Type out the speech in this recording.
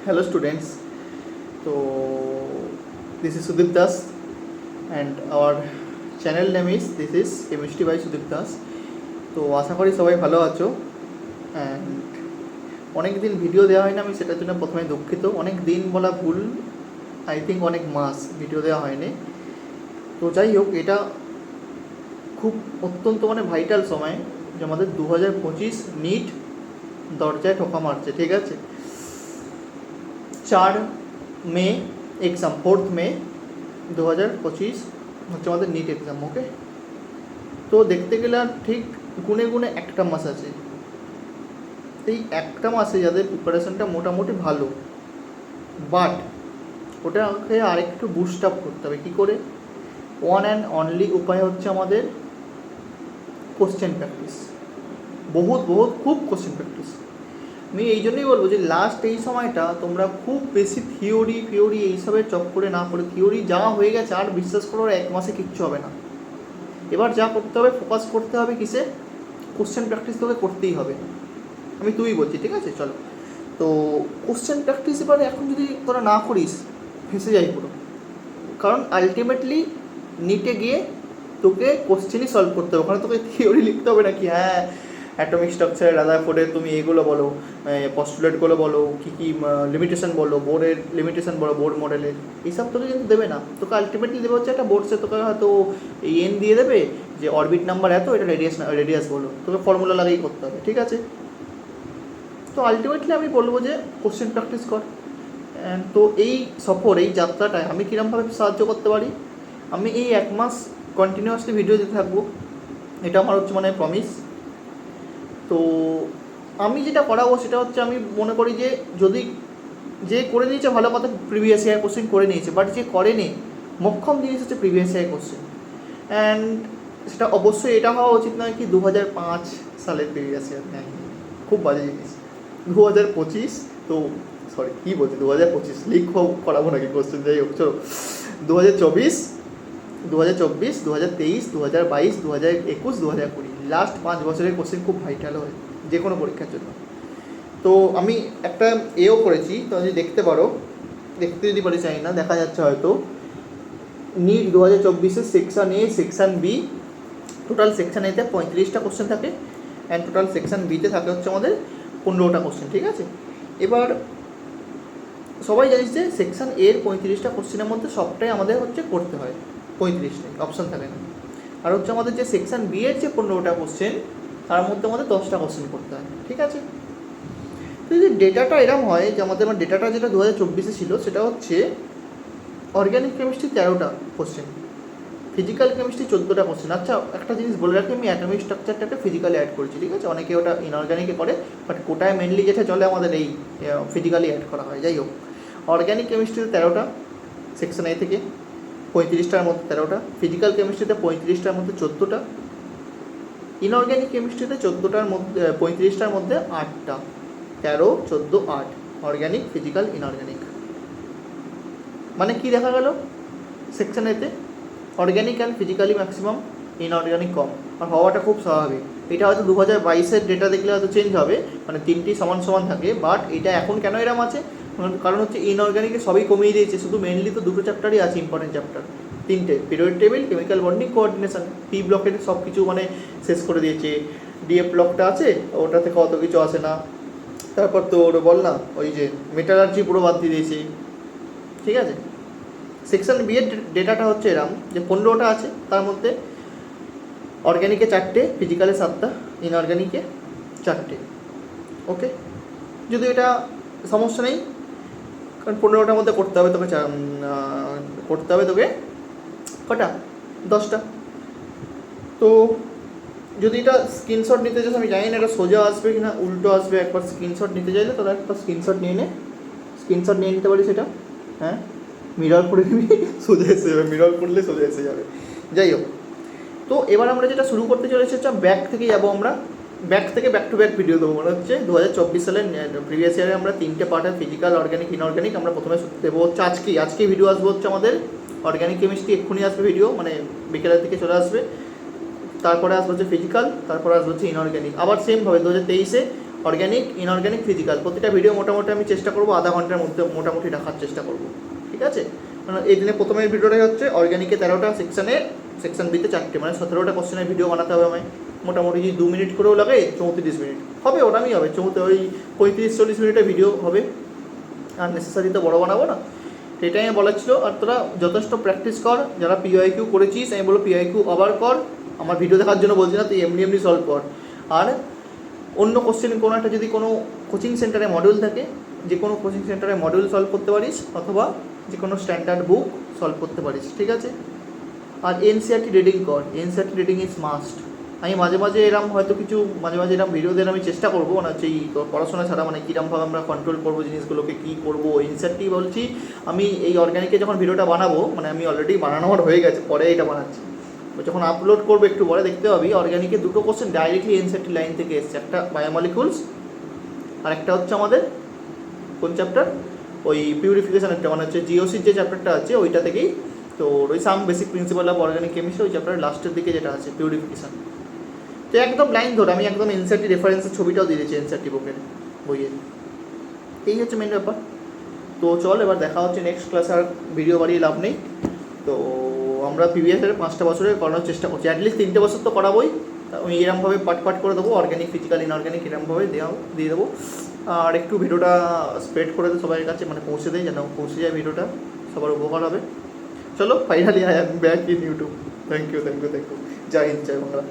Hello students. So this is Sudip Das and our channel name is Chemistry by Sudip Das. তো আশা করি সবাই ভালো আছো and অনেক দিন ভিডিও দেওয়া হয় না, আমি সেটার জন্য প্রথমে দুঃখিত। অনেক দিন বলা ভুল, আই থিঙ্ক অনেক মাস ভিডিও দেওয়া হয়নি। তো যাই হোক, এটা খুব অত্যন্ত ভাইটাল সময় যে আমাদের 2025 নিট দরজায় ঠোকা মারছে। ঠিক আছে, 4 মে এক্সাম, 4 মে 2025 হচ্ছে আমাদের নিট এক্সাম। ওকে, তো দেখতে গেলে আর ঠিক গুনে গুনে একটা মাস আছে। এই একটা মাসে যাদের প্রিপারেশনটা মোটামুটি ভালো, বাট ওটাকে আরেকটু বুস্ট আপ করতে হবে। কী করে? ওয়ান অ্যান্ড অনলি উপায় হচ্ছে আমাদের কোশ্চেন প্র্যাকটিস। খুব কোশ্চেন প্র্যাকটিস। আমি এই জন্যই বলবো যে লাস্ট এই সময়টা তোমরা খুব বেশি থিওরি এইসবের চক্করে না পড়ে, থিওরি যা হয়ে গেছে আর বিশ্বাস করো 1 মাসে কিচ্ছু হবে না। এবার যা করতে হবে, ফোকাস করতে হবে কিসে? কোশ্চেন প্র্যাকটিস তোকে করতেই হবে। আমি তুই বলছি, ঠিক আছে? চলো, তো কোশ্চেন প্র্যাকটিস এবারে এখন যদি তোরা না করিস ফেঁসে যাই পুরো। কারণ আলটিমেটলি নিটে গিয়ে তোকে কোশ্চেনই সলভ করতে হবে। ওখানে তোকে থিওরি লিখতে হবে না কি হ্যাঁ অ্যাটমিক স্ট্রাকচার রাদারফোর্ডে তুমি এগুলো বলো, পস্টুলেটগুলো বলো, কী কী লিমিটেশন বলো, বোর্ডের লিমিটেশন বলো, বোর্ড মডেলের, এইসব তোকে কিন্তু দেবে না। তোকে আলটিমেটলি দেবে হচ্ছে একটা বোর্ডসে তোকে হয়তো এন দিয়ে দেবে যে অরবিট নাম্বার এত, এটা রেডিয়াস বলো, তোকে ফর্মুলা লাগিয়েই করতে হবে। ঠিক আছে, তো আলটিমেটলি আমি বলবো যে কোশ্চেন প্র্যাকটিস কর। তো এই সফর, এই যাত্রাটায় আমি কীরকমভাবে সাহায্য করতে পারি? আমি এই 1 মাস কন্টিনিউয়াসলি ভিডিও দিতে থাকবো, এটা আমার হচ্ছে প্রমিস। তো আমি যেটা করাবো সেটা হচ্ছে, আমি মনে করি যে যদি যে করে নিয়েছে ভালো কথা, প্রিভিয়াস ইয়ার কোশ্চেন করে নিয়েছে, বাট যে করেনি মোক্ষম জিনিস হচ্ছে প্রিভিয়াস ইয়ার কোশ্চেন। অ্যান্ড সেটা অবশ্যই এটা হওয়া উচিত নয় কি 2005 সালের প্রিভিয়াস ইয়ার, হ্যাঁ খুব বাজে জিনিস। 2025, তো সরি কী বলছি 2025 লিক করাবো নাকি কোশ্চেন? যাই হোক, চলো 2024, 2023, 2023, 2022, 2021, 2020, লাস্ট 5 বছরের কোশ্চেন খুব ভাইটাল হয় যে কোনো পরীক্ষার জন্য। তো আমি একটা এও করেছি, তো যদি দেখতে পারো, দেখতে যদি পারি চাই না, দেখা যাচ্ছে হয়তো নিট 2024 সেকশান এ, সেকশান বি, টোটাল সেকশান এতে 35টা কোশ্চেন থাকে অ্যান্ড টোটাল সেকশান বিতে থাকে হচ্ছে আমাদের 15টা কোশ্চেন। ঠিক আছে, এবার সবাই জানিস যে সেকশান এর 35টা কোশ্চেনের মধ্যে সবটাই আমাদের হচ্ছে করতে হয়, 35টাই অপশান থাকে না। আর হচ্ছে আমাদের যে সেকশান বি এর যে 15টা কোশ্চেন, তার মধ্যে আমাদের 10টা কোশ্চেন করতে হয়। ঠিক আছে, তো যে ডেটাটা এরকম হয় যে আমাদের ডেটাটা যেটা 2024 ছিল সেটা হচ্ছে অর্গ্যানিক কেমিস্ট্রি 13টা কোশ্চেন, ফিজিক্যাল কেমিস্ট্রি 14টা কোশ্চেন। আচ্ছা, একটা জিনিস বলে রাখি, আমি অ্যাটমিক স্ট্রাকচারটাকে ফিজিক্যালি অ্যাড করেছি। ঠিক আছে, অনেকে ওটা ইনঅর্গ্যানিকে করে, বাট কোটায় মেনলি যেটা চলে আমাদের এই ফিজিক্যালি অ্যাড করা হয়। যাই হোক, অর্গ্যানিক কেমিস্ট্রিতে 13টা সেকশন এ থেকে, 35টার মধ্যে 13টা, ফিজিক্যাল কেমিস্ট্রিতে 35টার মধ্যে 14টা, ইনঅর্গ্যানিক কেমিস্ট্রিতে 14টার মধ্যে 35টার মধ্যে 8টা, 13, 14, 8 অর্গ্যানিক, ফিজিক্যাল, ইনঅর্গ্যানিক। মানে কি দেখা গেল সেকশন এতে organic and physically maximum, inorganic কম। আর হওয়াটা খুব স্বাভাবিক। এটা হয়তো 2022-এর ডেটা দেখলে হয়তো চেঞ্জ হবে, তিনটি সমান সমান থাকে, বাট এটা এখন কেন এরম আছে? কারণ হচ্ছে ইনঅর্গ্যানিকে সবই কমিয়ে দিয়েছে, শুধু মেনলি তো 2টো চ্যাপ্টারই আছে ইম্পর্টেন্ট চ্যাপ্টার, 3টে, period table, chemical bonding, coordination. P ব্লকের সব কিছু শেষ করে দিয়েছে। ডিএফ ব্লকটা আছে, ওটা থেকে অত কিছু আসে না। তারপর তো ওটা বল না, ওই যে মেটালার্জি পুরো বাদ দিয়ে দিয়েছে। ঠিক আছে, সেকশন বি এর ডেটাটা হচ্ছে এরম যে 15টা আছে, তার মধ্যে অর্গ্যানিকে 4টে, ফিজিক্যালে 7টা, ইনঅর্গ্যানিকে 4টে। ওকে, যদি এটা সমস্যা নেই, কারণ 15টার মধ্যে করতে হবে তোকে, করতে হবে তোকে কটা? 10টা। তো যদি এটা স্ক্রিনশট নিতে চাস, আমি জানি না এটা সোজা আসবে কি না উল্টো আসবে, একবার স্ক্রিনশট নিতে চাইলে তোরা একটা স্ক্রিনশট নিয়ে নিতে পারিস। এটা হ্যাঁ মিরর করে নিবি, সোজা এসে যাবে, মিরর করলে সোজা এসে যাবে। যাই হোক, তো এবার আমরা যেটা শুরু করতে চলেছি হচ্ছে ব্যাক থেকে যাবো আমরা, ব্যাক থেকে ব্যাক টু ব্যাক ভিডিও দেবো। হচ্ছে 2024 সালের প্রিভিয়াস ইয়ারে আমরা 3টে পার্টে, ফিজিক্যাল, অর্গ্যানিক, ইনঅর্গ্যানিক, আমরা প্রথমে দেবো হচ্ছে আজকেই ভিডিও আসবো হচ্ছে আমাদের অর্গ্যানিক কেমিস্ট্রি, এক্ষুনি আসবে ভিডিও, বিকেলের দিকে চলে আসবে। তারপরে আসবে হচ্ছে ফিজিক্যাল, তারপরে আসবে হচ্ছে ইনঅর্গ্যানিক। আবার সেমভাবে 2023-এ অর্গ্যানিক, ইনঅর্গ্যানিক, ফিজিক্যাল, প্রতিটা ভিডিও মোটামুটি আমি চেষ্টা করবো আধা ঘন্টার মধ্যে মোটামুটি রাখার চেষ্টা করবো, ঠিক আছে? মানে এই দিনে প্রথমের ভিডিওটাই হচ্ছে অর্গ্যানিকে 13টা সেকশানে, সেকশন বিতে 4টে, মানে 17টা কোশ্চেনের ভিডিও বানাতে হবে আমায়। মোটামুটি যদি 2 মিনিট করেও লাগে 34 মিনিট হবে, ওটামই হবে, ওই 35-40 মিনিটের ভিডিও হবে। আর নেসেসারি তো বড় বানাবো না, সেটাই আমি বলার ছিল। আর তোরা যথেষ্ট প্র্যাকটিস কর, যারা পিওআইকিউ করেছিস আমি বলবো পিওআইকিউ আবার কর, আমার ভিডিও দেখার জন্য বলছি না, তুই এমনি সলভ কর। আর অন্য কোশ্চেন কোনো একটা যদি কোনো কোচিং সেন্টারে মডিউল থাকে, যে কোনো কোচিং সেন্টারে মডিউল সলভ করতে পারিস, অথবা যে কোনো স্ট্যান্ডার্ড বুক সলভ করতে পারিস, ঠিক আছে? আর এনসিআরটি রিডিং কর, এনসিআরটি রিডিং ইজ মাস্ট। আমি মাঝে মাঝে এরম হয়তো কিছু মাঝে মাঝে এরম ভিডিও দেওয়ার আমি চেষ্টা করবো, মানে হচ্ছে এই পড়াশোনা ছাড়া মানে কীরমভাবে আমরা কন্ট্রোল করবো জিনিসগুলোকে, কী করবো। এনসিআরটি বলছি আমি এই অর্গ্যানিকে যখন ভিডিওটা বানাবো, মানে আমি অলরেডি বানানো আমার হয়ে গেছে, পরে এটা বানাচ্ছি, যখন আপলোড করবো একটু পরে দেখতে পাবি অর্গ্যানিকে 2টো কোশ্চেন ডাইরেক্টলি এনসিআরটি লাইন থেকে এসছে, একটা বায়োমলিকুলস আর একটা হচ্ছে আমাদের কোন চ্যাপ্টার, ওই পিউরিফিকেশানেরটা, মানে হচ্ছে জিওসির যে চ্যাপ্টারটা আছে ওইটা থেকেই। তো ওই some basic principal of organic chemistry ওই চ্যাপ্টারের লাস্টের দিকে যেটা আছে পিউরিফিকেশান, তো একদম লাইন ধরে আমি একদম এনসিআরটি রেফারেন্সের ছবিটাও দিয়ে দিয়েছি এনসিআরটি বুকের বইয়ের। এই হচ্ছে মেন ব্যাপার। তো চল এবার দেখা হচ্ছে নেক্সট ক্লাস, আর ভিডিও বাড়িয়ে লাভ নেই। তো আমরা প্রিভিয়াসের 5টা বছরে করানোর চেষ্টা করছি, অ্যাটলিস্ট 3টে বছর তো করাবোই। আমি এরমভাবে পাট করে দেবো, অর্গ্যানিক, ফিজিক্যাল, ইনঅর্গ্যানিক এরমভাবে দিয়ে দেবো। আর একটু ভিডিওটা স্প্রেড করে দেয় সবার কাছে, মানে পৌঁছে দেয়, যেন পৌঁছে যায় ভিডিওটা, সবার উপকার হবে। চলো finally I am back in YouTube. Thank you. জয় হিন্দ, জয় বাংলা।